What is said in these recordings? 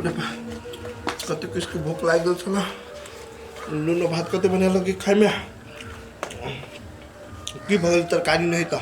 कते किसके भूख लाग गल छला नून भात कते बने लगे खाए में की भगल तरकारी नहीं था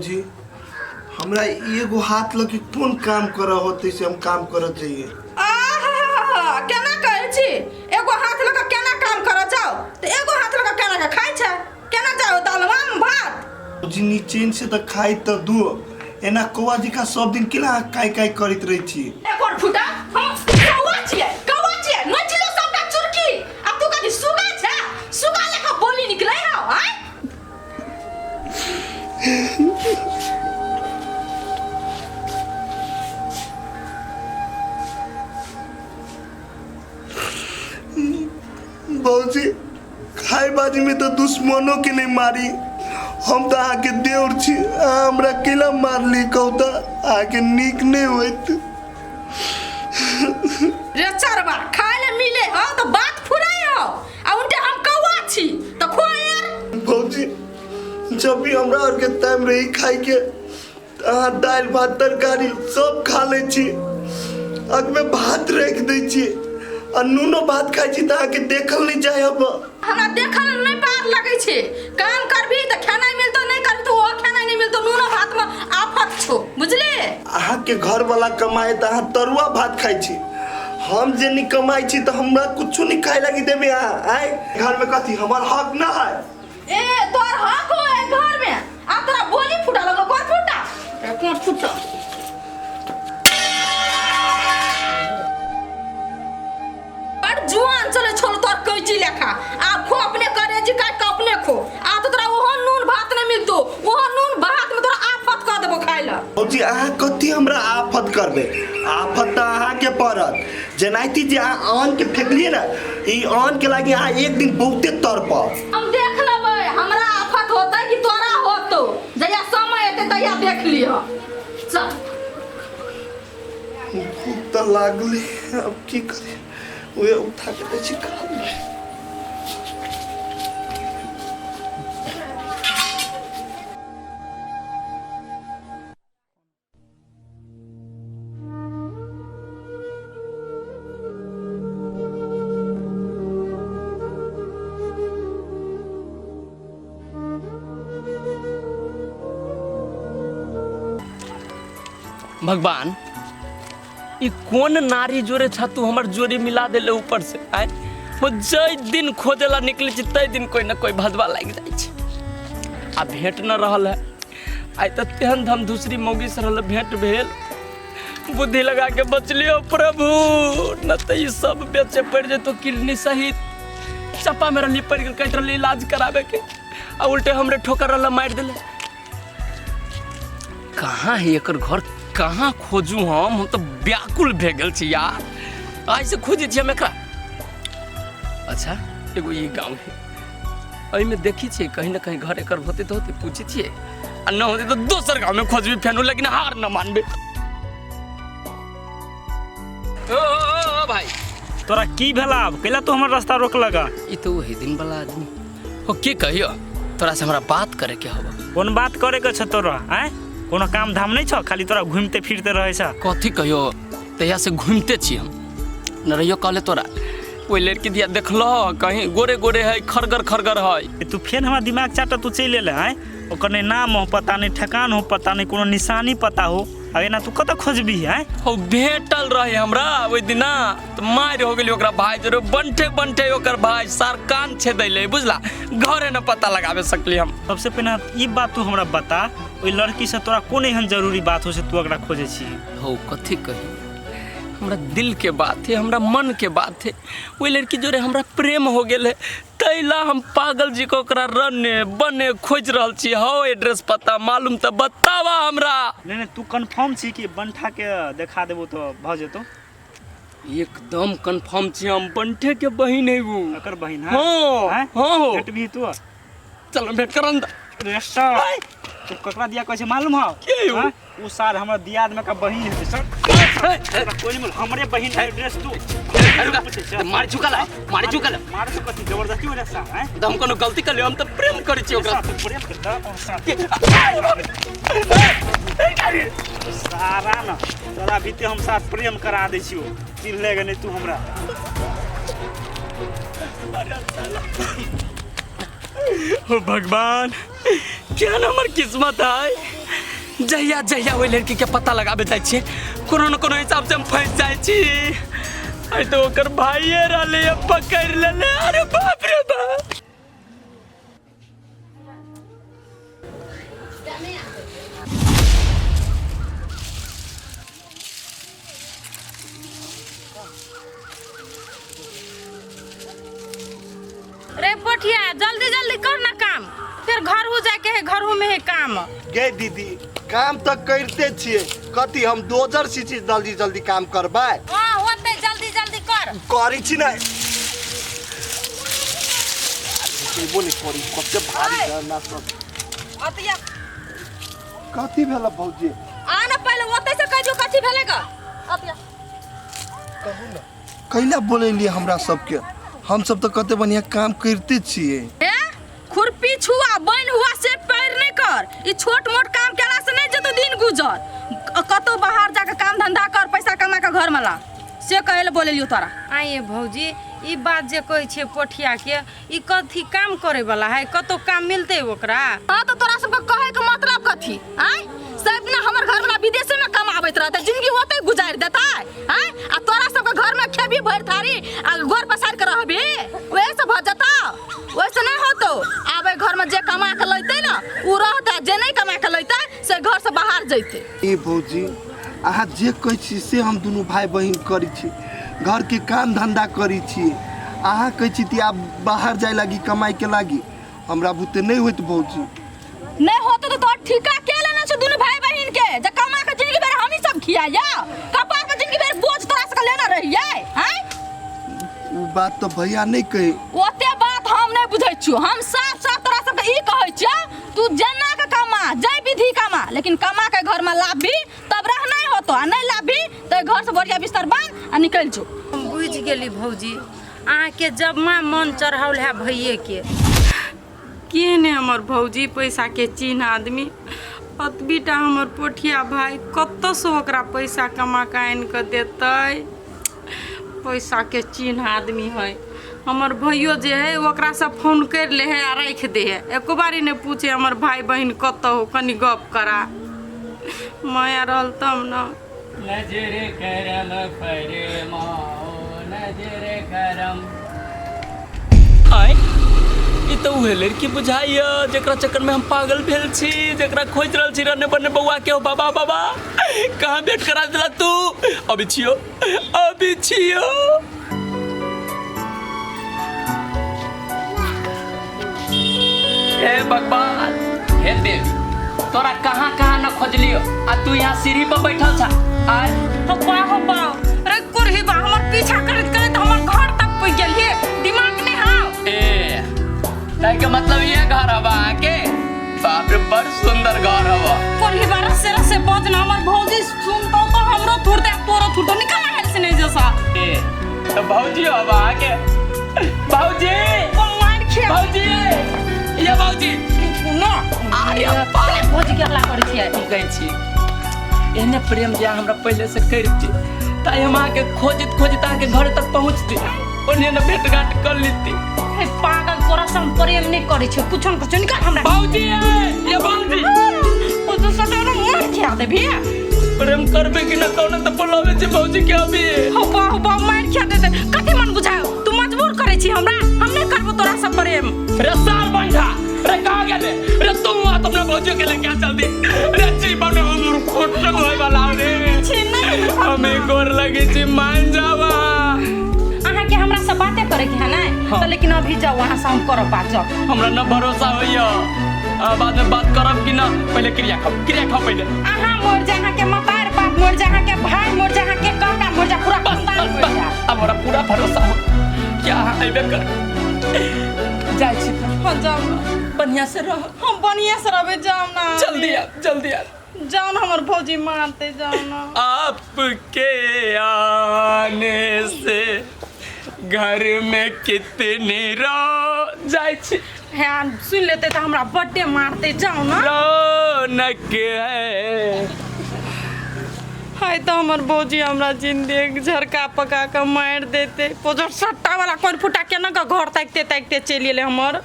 जी हमरा एगो हाथ लगे कौन काम करा होते से हम काम कर चाहिए केना कहै छी एगो हाथ लगा केना काम कर जाओ तो एगो हाथ लगा केना का खाइ छै केना जाओ दालवा में भात जी नीचे से त खाई त दू एना कौवा जी का सब दिन केना काय करत रही छी एक और फुटा हम कौवा छियै नचलो सबटा चुरकी अब तू कदी सुगा छै सुगा लेखा बोली निकलै हौ हां बाबूजी खाए बाजी में तो दुश्मनों के नहीं मारी हम तो आके देवर छी हमरा केला मारली कहू तो आके नीक नहीं होइत रे चरबा खाए ले मिले हो तो बात फुराई हो आ उनटे हम कौवा छी तो खो यार बाबूजी जब भी हमरा और के टाइम रही खाई के दाल भात तरकारी सब खा ले छी अग में भात रख दे छी आ नूनो भात खाई छी त आके देखल नहीं जाय अब हमरा देखल नहीं पार लगे छे काम करबी त खाना मिलतो नहीं करबी तो वो खाना नहीं मिलतो नूनो भात में आफत छो बुझले आहा के घर वाला कमाए त आहा तरुआ भात खाई छी हम जे नहीं कमाई छी त हमरा कुछ नहीं खाए लगी देबे आए घर में कथी हमार हक ना है ए तोर हक हो है घर में आ तोरा बोली फुटा लगो कोन फुटा कोन फुटा जुआन चले छोड़ तोर कैची लेखा आ खो अपने करे जी काट के अपने खो आ तो तोरा ओहो नून भात नहीं मिलतो ओहो नून भात में तोरा आफत कर देबो खाइला जी आहा कथी हमरा आफत करबे आफत त आहा के पड़त जेनाइती जे आन के फेकलिए ना ई आन के लागी आहा एक दिन बहुते तरप हम देख लेबै हमरा आफत होतै कि तोरा होतो जया समय एते तया देख लियो चल भूख त लागली अब की करे वे उठा के दे छी खा ले भगवान ई कौन नारी जोरे छा तू हमर जोड़ी मिला देले ऊपर से आय वो जय दिन खोजेला निकले छी तय दिन कोई ना कोई भदवा लाग जाय छी आ भेंट न रहल है आय त तेहन हम दूसरी मौगी से रहल भेंट भेल बुद्धि लगा के बचलियो प्रभु न त ई सब बेचे पड़ जेतो किडनी सहित चप्पा में रहली पड़ गेल कहत रहली इलाज करावे के आ उल्टे हमरे ठोकर रहल मार देले कहाँ है एकर घर कहाँ खोजू हम तो व्याकुल भे गेल छी यार आज से खोजे छी हम एकरा अच्छा एगो ये गांव है अई में देखी छी कहीं ना कहीं घर एकर होते तो होते पूछी छी आ न होते तो दोसर गांव में खोजबी फेनु लेकिन हार न मानबे ओ भाई तोरा की भेला कैला तो हमर रास्ता रोक लगा ई तो वही दिन वाला आदमी हो के कहियो तोरा से हमरा बात करे के हबो कौन बात करे के छ तोरा हैं कोनो काम धाम नहीं छ खाली तोरा घूमते फिरते रहे छ कथी कहियो तहिया से घूमते छी हम न रहियो कहले तोरा कोई लड़की दिया देखलो कहीं गोरे गोरे है खरगर है तू फेन हमारा दिमाग चाटा तू चल ले हैं ओकर नहीं नाम हो पता नहीं ठिकान हो पता नहीं कोनो निशानी पता हो अगे ना तू कत खोजबी है हो भेटल रहे हमरा ओइ दिना त मार हो गेली ओकरा भाई जरे बंठे ओकर भाई सरकान छे दैले बुझला घरे न पता लगावे सकली हम सबसे पहले ई बात तू हमरा बता ओइ लड़की से तोरा कोन एहन जरूरी बात हो से तू ओकरा खोजे छी हो कथी कही हमरा दिल के बात है हमरा मन के बात है ओइ लड़की जोरे हमरा प्रेम हो गेल है तैला हम पागल जी को ओकरा रने बने खोज रहल छी हो एड्रेस पता मालूम त बतावा हमरा नहीं तू कंफर्म छी कि बंठा के देखा देबो तो भ जेतो एकदम कंफर्म छी हम बंठे के बहिन है वो एकर बहिन है हां हां भेट भी तू चलो भेंट करन दा रे सर तू ककरा दिया कहै छै मालूम हौ के यौ? हाँ? उ सार हमर दियाद में का बहिन है सर कोई नहीं हमरे बहिन है ड्रेस तू मारी चुकल है मार से कथी जबरदस्ती हो सर हैं तो हम कोनो गलती कर ले हम तो प्रेम करै छी ओकरा तू प्रेम करता और सारा ना तोरा बीते हम साथ प्रेम करा दै छियो चिन्ह लेगा नहीं तू हमरा ओ भगवान क्या न हमर किस्मत है जहिया जहिया ओइ लड़की के पता लगाबे जाइ छी कोनो न कोनो हिसाब से हम फंस जाइ छी आई तो ओकर भाईए रहले पकड़ लेले अरे बाप रे बाप रे पोठिया जल्दी जल्दी कर ना काम फिर घर हो जाके है घर में है काम गे दीदी काम तो करते छिए कथी हम दोजर सी चीज जल्दी जल्दी काम करबै हां होते जल्दी जल्दी कर करै छी ना बोले करी कते भारी करना सब अतिया कथी भेल भौजी आना पहले होते से कह जो कथी भेलेगा अतिया कहू ना कैला बोलेलिए हमरा सबके हम सब तो कते बढ़िया काम करते छिए ए खुरपी छुआ बन हुआ से पैर नहीं कर ई छोट मोट काम केला से नहीं जतो दिन गुजर कतो बाहर जाके काम धंधा कर पैसा कमा के घर में ला से कहले बोलेलियो तोरा आइए भौजी ई बात जे कहै छे पोठिया के ई कथी काम करे वाला है कतो काम मिलते ओकरा हां तो तोरा सबके कहे के मतलब कथी हैं सब ना हमर घर वाला विदेश में कमाबैत रहते जिंदगी होते गुजार देता हैं आ तोरा सबके घर में खेबी भर थारी आ गोर पसार के रहबी ओए से भ जता वैसे नहीं होतो आबे घर में जे कमा के लइते ना उ रहता जे नहीं कमा के लइते से घर से बाहर जइते ए भौजी अहाँ जे कहै छी से हम दुनू भाई बहिन करै छी घर के काम धंधा करै छी अहाँ कहै छी कि आब बाहर जाय लागी कमाई के लागी हमरा बुते नहीं होत भौजी नहीं होतो तो तोर ठिका के लेना छ दुनू भाई बहिन के जे कमा के जिंदगी भर हम ही सब खियाया कपा के जिंदगी भर बोझ तोरा से लेना रहिए हैं उ बात तो भैया नहीं कहे ओते बात हम नहीं बुझै छियो हम साफ साफ तोरा सबके ई कहै छियै तू जना के कमा जय विधि कमा लेकिन कमा के घर में लाबी तब रह नहीं होतो आ नहीं लाबी तो घर से बढ़िया बिस्तर बांध आ निकल जो हम बुझ गेली भौजी अहाँ के जब मां मन चढ़ाउल है भैये के ने हमर भौजी पैसा के चिन्ह आदमी अतबीटा हमर पोठिया भाई कत से ओकरा पैसा कमा के आन के देतै पैसा के चिन्ह आदमी है हमर भैयो जे है ओकरा से फोन कर ले है आ रख दे है एको बारी ने पूछे हमर भाई बहन कत हो कनी गप करा माया रहल तब न नजर करम फरमा नजर करम आय ई तो उहे लड़की बुझाइय जेकरा चक्कर में हम पागल भेल छी जेकरा खोज रहल छी रने बने बउआ के हो बाबा बाबा कहां भेंट करा देला तू अभी छियो हे भगवान हे देवी तोरा कहां कहां न खोजलियो आ तू यहाँ सीढ़ी पर बैठल छा आय हो बा अरे कुरही बा हमर पीछा करत करत हमर घर तक पहुंच गेलिए दिमाग में हां ए ताई के मतलब ये घर हवा के बाप रे बड़ सुंदर घर हवा कुरही बा रसे बजना हमर भौजी सुनतो तो हमरो थुरते तोरो थुरतो निकल है से नहीं जैसा ए तो भौजी हवा के भौजी ओ मार खिया भौजी ये भौजी न अरे पहले भौजी के हल्ला करै छियै की कहै छी एने प्रेम जे हमरा पहले से करती ताई हम आके खोजित आके घर तक पहुंचती ओने न भेंट घाट कर लेती ए पागल तोरा से हम प्रेम नहीं करै छै कुछ निकल हमरा भौजी ये भौजी ओ तो सदा मार खिया दे भी प्रेम करबे कि न कौन तो बोलावे छै भौजी के अभी हो बा मार खिया दे कथि मन बुझाओ तू मजबूर करै छी हमरा हम नहीं करबो तोरा से प्रेम रे सार बंधा रे कहां गेले रे तुम आ तुमने भौजी के लेके चल दी रे जीवन हमर खोट होय वाला रे छी नहीं हमें गोर लगे छी मान जावा अहाँ के हमरा से बातें करे के है ना तो लेकिन अभी जाओ वहां से हम करब बात जाओ हमरा न भरोसा होइया बाद में बात करब कि ना पहले क्रिया खाओ पहले अहाँ मोर जहाँ के मतार बाप मोर जहाँ के भाई मोर जहाँ के काका मोर जहाँ पूरा खानदान मोर जहाँ अब हमरा पूरा भरोसा हो क्या अइबे कर जाय छी हो जाओ बढ़िया बढ़िया से रह। हम बढ़िया से रहबे, जाओ ना। जल्दी आ। जाओ ना, हमर भौजी मारते, जाओ ना। आपके आने से घर में कितनी रो जाय छी। हाँ, सुन लेते तो हमरा बर्थडे मारते, जाओ ना। रौनक है। हाय तो हमर भौजी हमरा जिंदगी झरका पका के मार देते। पोजर सट्टा वाला कोई फुटा के ना घर तकते चली ले हमर।